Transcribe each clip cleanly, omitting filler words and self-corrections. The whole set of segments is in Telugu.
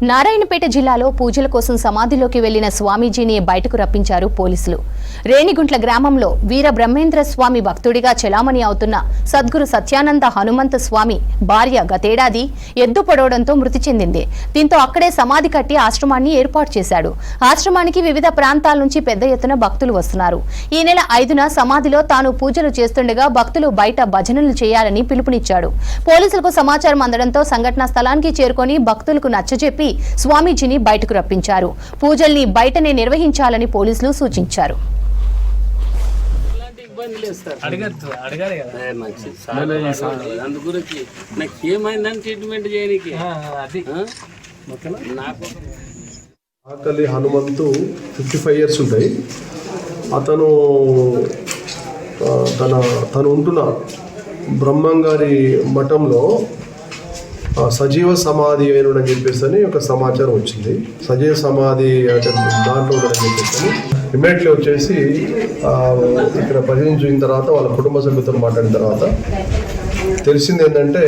నారాయణపేట జిల్లాలో పూజల కోసం సమాధిలోకి వెళ్లిన స్వామీజీని బయటకు రప్పించారు పోలీసులు. రేణిగుంట్ల గ్రామంలో వీర బ్రహ్మేంద్ర స్వామి భక్తుడిగా చెలామణి అవుతున్న సద్గురు సత్యానంద హనుమంత స్వామి భార్య గతేడాది ఎద్దు పడవడంతో మృతి చెందింది. దీంతో అక్కడే సమాధి కట్టి ఆశ్రమాన్ని ఏర్పాటు చేశాడు. ఆశ్రమానికి వివిధ ప్రాంతాల నుంచి పెద్ద ఎత్తున భక్తులు వస్తున్నారు. ఈ నెల 5న సమాధిలో తాను పూజలు చేస్తుండగా భక్తులు బయట భజనలు చేయాలని పిలుపునిచ్చాడు. పోలీసులకు సమాచారం అందడంతో సంఘటనా స్థలానికి చేరుకొని భక్తులకు నచ్చజెప్పి స్వామీజీని బయటకు రప్పించారు. పూజల్ని బయటనే నిర్వహించాలని పోలీసులు సూచించారు. ఆకలి హనుమంతు 55 years ఉంటాయి. అతను తను ఉంటున్న బ్రహ్మంగారి మఠంలో సజీవ సమాధి అయినని చెప్పేసి అని ఒక సమాచారం వచ్చింది. సజీవ సమాధి అంటే దాంట్లో ఉందని చెప్పేసి ఇమ్మీడియట్లీ వచ్చేసి ఇక్కడ పరిశీలించిన తర్వాత వాళ్ళ కుటుంబ సభ్యులతో మాట్లాడిన తర్వాత తెలిసింది ఏంటంటే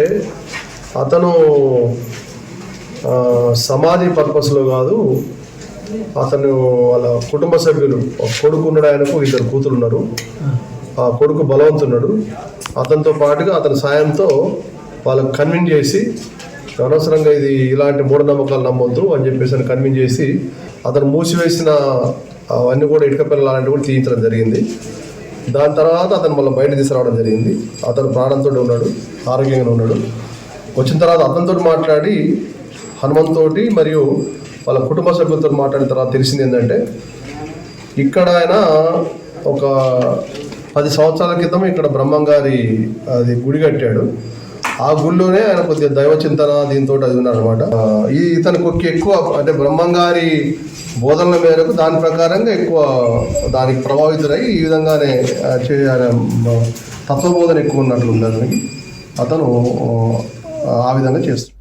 అతను సమాధి పర్పస్లో కాదు, అతను వాళ్ళ కుటుంబ సభ్యులు కొడుకు ఉన్నాడు, ఆయనకు 2 కూతురు ఉన్నారు. ఆ కొడుకు బలవంతున్నాడు. అతనితో పాటుగా అతని సాయంతో వాళ్ళకు కన్విన్స్ చేసి అనవసరంగా ఇది ఇలాంటి మూఢనమ్మకాలు నమ్మొద్దు అని చెప్పేసి కన్విన్స్ చేసి అతను మూసివేసిన అవన్నీ కూడా ఇటుక పిల్లలు అలాంటివి కూడా తీయించడం జరిగింది. దాని తర్వాత అతను మళ్ళీ బయట తీసుకురావడం జరిగింది. అతను ప్రాణంతో ఉన్నాడు, ఆరోగ్యంగా ఉన్నాడు. వచ్చిన తర్వాత అతనితో మాట్లాడి హనుమంతోటి మరియు వాళ్ళ కుటుంబ సభ్యులతో మాట్లాడిన తర్వాత తెలిసింది ఏంటంటే ఇక్కడ ఆయన ఒక 10 సంవత్సరాల క్రితం ఇక్కడ బ్రహ్మంగారి అది గుడి కట్టాడు. ఆ గుడిలోనే ఆయన కొద్దిగా దైవ చింతన దీంతో అది ఉన్నారనమాట. ఇతనికి ఎక్కువ అంటే బ్రహ్మంగారి బోధనల మేరకు దాని ప్రకారంగా ఎక్కువ దానికి ప్రభావితులై ఈ విధంగానే తత్వబోధన ఎక్కువ ఉన్నట్లు ఉందని అతను ఆ విధంగా చేస్తున్నాడు.